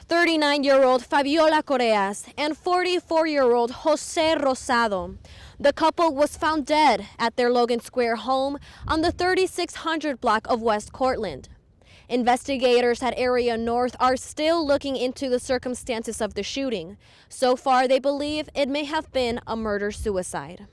39-year-old Fabiola Correas and 44-year-old Jose Rosado. The couple was found dead at their Logan Square home on the 3600 block of West Cortland. Investigators at Area North are still looking into the circumstances of the shooting. So far, they believe it may have been a murder-suicide.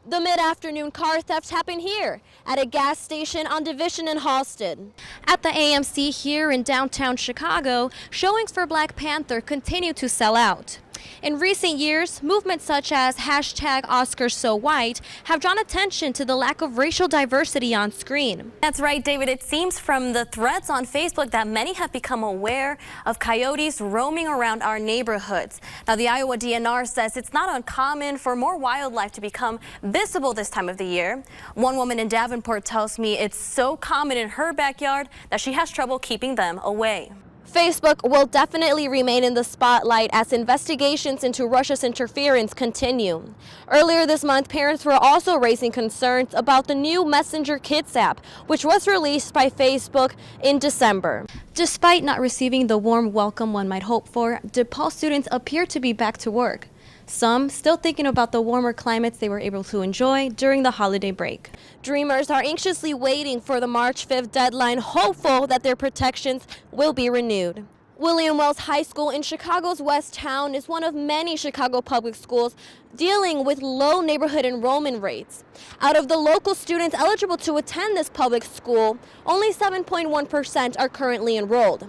The mid-afternoon car theft happened here at a gas station on Division in Halsted. At the AMC here in downtown Chicago, showings for Black Panther continue to sell out. In recent years, movements such as #OscarsSoWhite have drawn attention to the lack of racial diversity on screen. That's right, David. It seems from the threads on Facebook that many have become aware of coyotes roaming around our neighborhoods. Now, the Iowa DNR says it's not uncommon for more wildlife to become visible this time of the year. One woman in Davenport tells me it's so common in her backyard that she has trouble keeping them away. Facebook will definitely remain in the spotlight as investigations into Russia's interference continue. Earlier this month, parents were also raising concerns about the new Messenger Kids app, which was released by Facebook in December. Despite not receiving the warm welcome one might hope for, DePaul students appear to be back to work. Some still thinking about the warmer climates they were able to enjoy during the holiday break. Dreamers are anxiously waiting for the March 5th deadline, hopeful that their protections will be renewed. William Wells High School in Chicago's West Town is one of many Chicago public schools dealing with low neighborhood enrollment rates. Out of the local students eligible to attend this public school, only 7.1% are currently enrolled.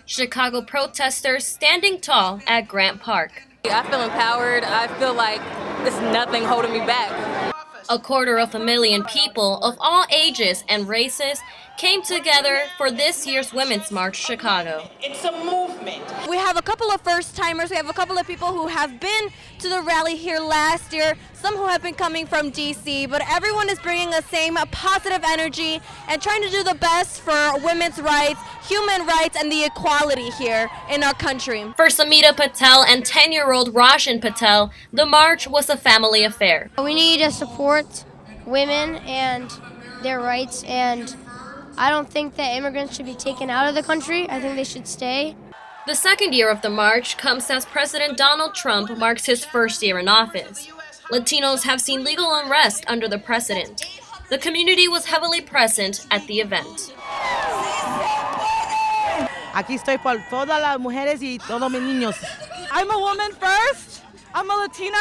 Chicago protesters standing tall at Grant Park. I feel empowered. I feel like there's nothing holding me back. 250,000 people of all ages and races came together for this year's Women's March Chicago. It's a movement. We have a couple of first-timers. We have a couple of people who have been to the rally here last year, some who have been coming from D.C., but everyone is bringing the same positive energy and trying to do the best for women's rights, human rights, and the equality here in our country. For Samita Patel and 10-year-old Roshan Patel, the march was a family affair. We need to support women and their rights, and I don't think that immigrants should be taken out of the country. I think they should stay. The second year of the march comes as President Donald Trump marks his first year in office. Latinos have seen legal unrest under the president. The community was heavily present at the event. Aquí estoy por todas las mujeres y todos mis niños. I'm a woman first, I'm a Latina,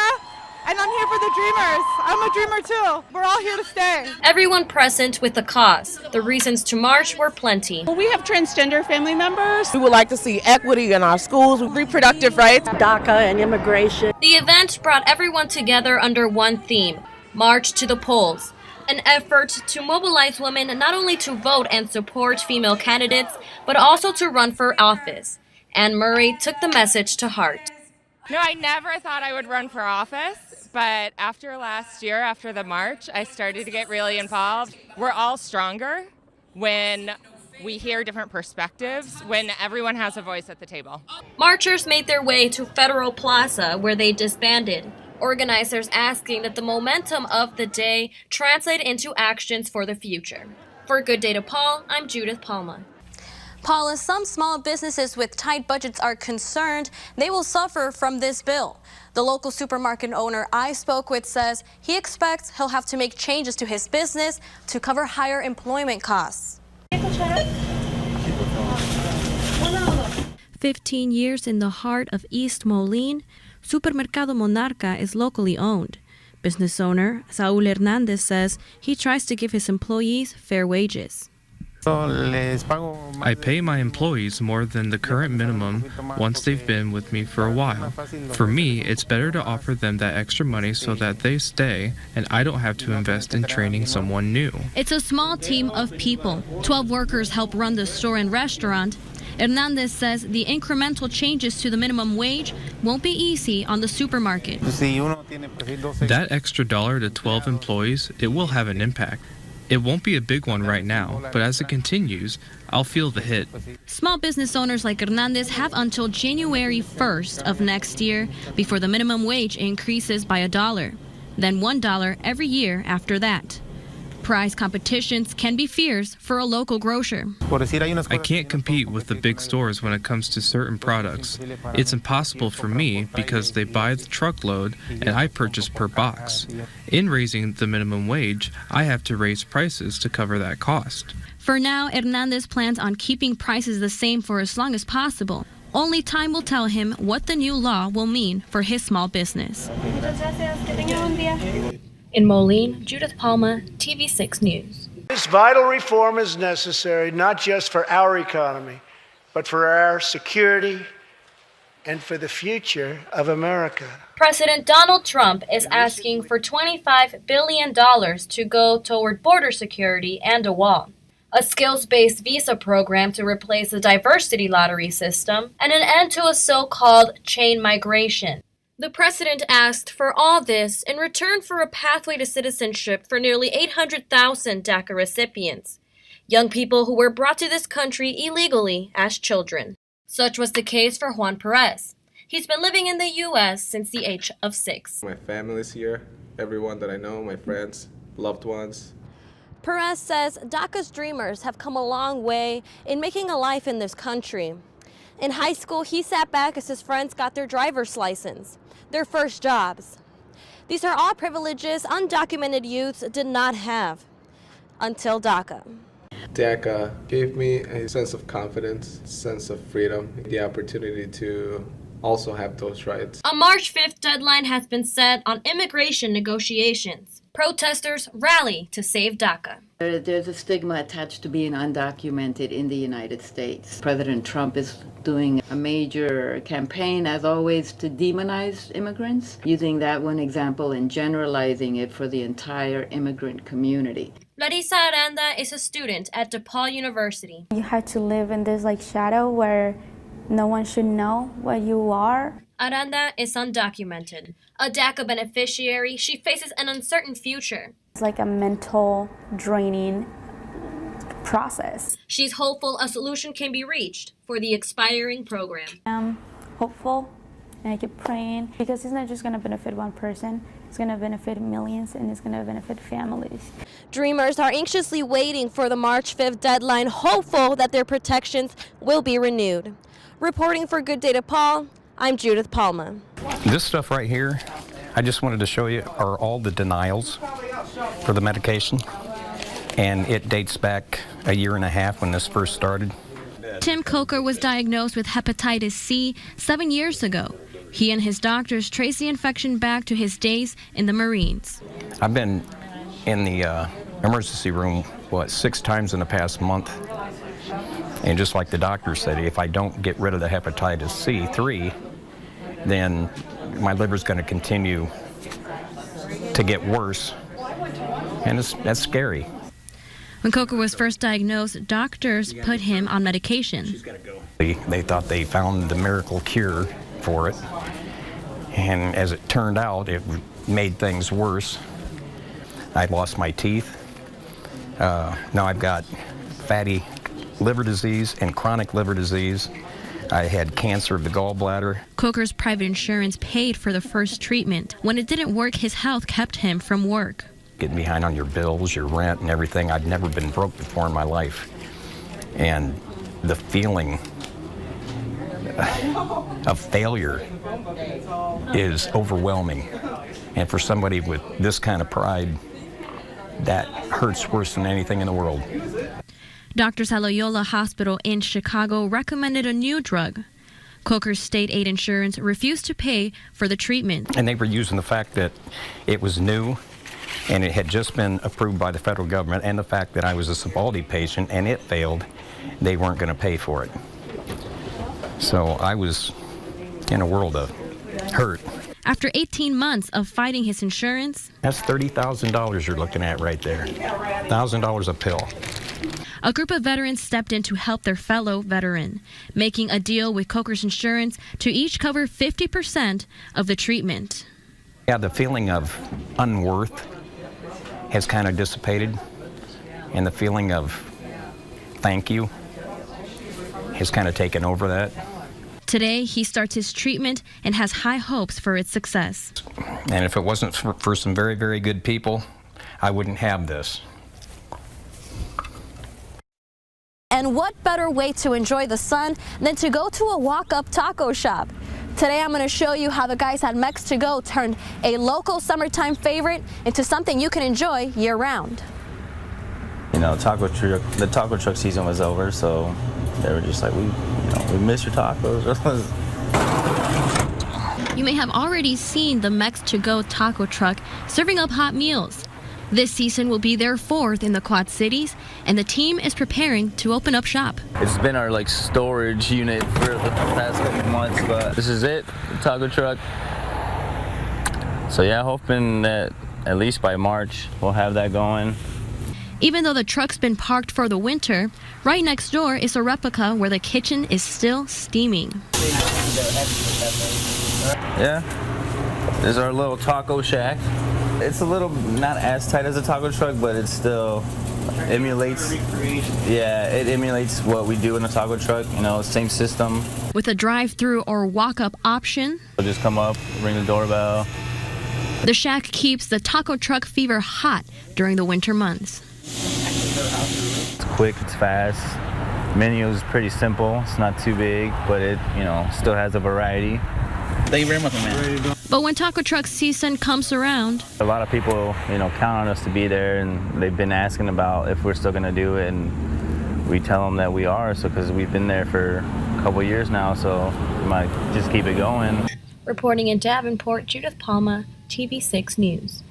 and I'm here for the dreamers. I'm a dreamer too. We're all here to stay. Everyone present with the cause. The reasons to march were plenty. We have transgender family members. We would like to see equity in our schools, reproductive rights, DACA and immigration. The event brought everyone together under one theme, March to the Polls, an effort to mobilize women not only to vote and support female candidates, but also to run for office. Anne Murray took the message to heart. No, I never thought I would run for office, but after last year, after the march, I started to get really involved. We're all stronger when we hear different perspectives, when everyone has a voice at the table. Marchers made their way to Federal Plaza, where they disbanded. Organizers asking that the momentum of the day translate into actions for the future. For Good Day DePaul, I'm Judith Palma. Paula, some small businesses with tight budgets are concerned they will suffer from this bill. The local supermarket owner I spoke with says he expects he'll have to make changes to his business to cover higher employment costs. 15 years in the heart of East Moline, Supermercado Monarca is locally owned. Business owner Saúl Hernández says he tries to give his employees fair wages. I pay my employees more than the current minimum once they've been with me for a while. For me, it's better to offer them that extra money so that they stay and I don't have to invest in training someone new. It's a small team of people. 12 workers help run the store and restaurant. Hernandez says the incremental changes to the minimum wage won't be easy on the supermarket. That extra $1 to 12 employees, it will have an impact. It won't be a big one right now, but as it continues, I'll feel the hit. Small business owners like Hernandez have until January 1st of next year before the minimum wage increases by $1. then $1 every year after that. Price competitions can be fierce for a local grocer. I can't compete with the big stores when it comes to certain products. It's impossible for me because they buy the truckload and I purchase per box. In raising the minimum wage, I have to raise prices to cover that cost. For now, Hernandez plans on keeping prices the same for as long as possible. Only time will tell him what the new law will mean for his small business. In Moline, Judith Palma, TV6 News. This vital reform is necessary not just for our economy, but for our security and for the future of America. President Donald Trump is asking for $25 billion to go toward border security and a wall, a skills-based visa program to replace the diversity lottery system, and an end to a so-called chain migration. The president asked for all this in return for a pathway to citizenship for nearly 800,000 DACA recipients, young people who were brought to this country illegally as children. Such was the case for Juan Perez. He's been living in the U.S. since the age of 6. My family's here, everyone that I know, my friends, loved ones. Perez says DACA's dreamers have come a long way in making a life in this country. In high school, he sat back as his friends got their driver's license, their first jobs. These are all privileges undocumented youths did not have until DACA. DACA gave me a sense of confidence, sense of freedom, the opportunity to also have those rights. A March 5th deadline has been set on immigration negotiations. Protesters rally to save DACA. There's a stigma attached to being undocumented in the United States. President Trump is doing a major campaign, as always, to demonize immigrants, using that one example and generalizing it for the entire immigrant community. Larissa Aranda is a student at DePaul University. You have to live in this shadow where no one should know what you are. Aranda is undocumented. A DACA beneficiary, she faces an uncertain future. It's like a mental draining process. She's hopeful a solution can be reached for the expiring program. I'm hopeful and I keep praying because it's not just going to benefit one person, it's going to benefit millions and it's going to benefit families. Dreamers are anxiously waiting for the March 5th deadline, hopeful that their protections will be renewed. Reporting for Good Day DePaul, I'm Judith Palma. This stuff right here, I just wanted to show you, are all the denials for the medication. And it dates back a year and a half when this first started. Tim Coker was diagnosed with hepatitis C 7 years ago. He and his doctors traced the infection back to his days in the Marines. I've been in the emergency room, 6 times in the past month. And just like the doctor said, if I don't get rid of the hepatitis C3, then my liver's going to continue to get worse. And that's scary. When Coker was first diagnosed, doctors put him on medication. They thought they found the miracle cure for it. And as it turned out, it made things worse. I lost my teeth. Now I've got fatty liver disease and chronic liver disease. I had cancer of the gallbladder. Coker's private insurance paid for the first treatment. When it didn't work, his health kept him from work. Getting behind on your bills, your rent, and everything. I'd never been broke before in my life. And the feeling of failure is overwhelming. And for somebody with this kind of pride, that hurts worse than anything in the world. Doctors at Loyola Hospital in Chicago recommended a new drug. Coker's state aid insurance refused to pay for the treatment. And they were using the fact that it was new and it had just been approved by the federal government and the fact that I was a Sovaldi patient and it failed, they weren't going to pay for it. So I was in a world of hurt. After 18 months of fighting his insurance, that's $30,000 you're looking at right there. $1,000 a pill. A group of veterans stepped in to help their fellow veteran, making a deal with Coker's insurance to each cover 50% of the treatment. Yeah, the feeling of unworth has kind of dissipated, and the feeling of thank you has kind of taken over that. Today, he starts his treatment and has high hopes for its success. And if it wasn't for some very, very good people, I wouldn't have this. And what better way to enjoy the sun than to go to a walk-up taco shop? Today I'm going to show you how the guys at Mex to Go turned a local summertime favorite into something you can enjoy year-round. You know, the taco truck season was over, so they were just like, we miss your tacos. You may have already seen the Mex to Go taco truck serving up hot meals. This season will be their 4th in the Quad Cities, and the team is preparing to open up shop. It's been our storage unit for the past couple months, but this is it, the taco truck. So yeah, hoping that at least by March we'll have that going. Even though the truck's been parked for the winter, right next door is a replica where the kitchen is still steaming. Yeah, this is our little taco shack. It's a little not as tight as a taco truck, but it still emulates. Yeah, it emulates what we do in a taco truck. You know, same system. With a drive-through or walk-up option, We'll just come up, ring the doorbell. the shack keeps the taco truck fever hot during the winter months. It's quick, it's fast. Menu is pretty simple. It's not too big, but it, still has a variety. Thank you very much, man. But when taco truck season comes around, A lot of people, count on us to be there, and they've been asking about if we're still going to do it, and we tell them that we are, because we've been there for a couple years now, so we might just keep it going. reporting in Davenport, Judith Palma, TV6 News.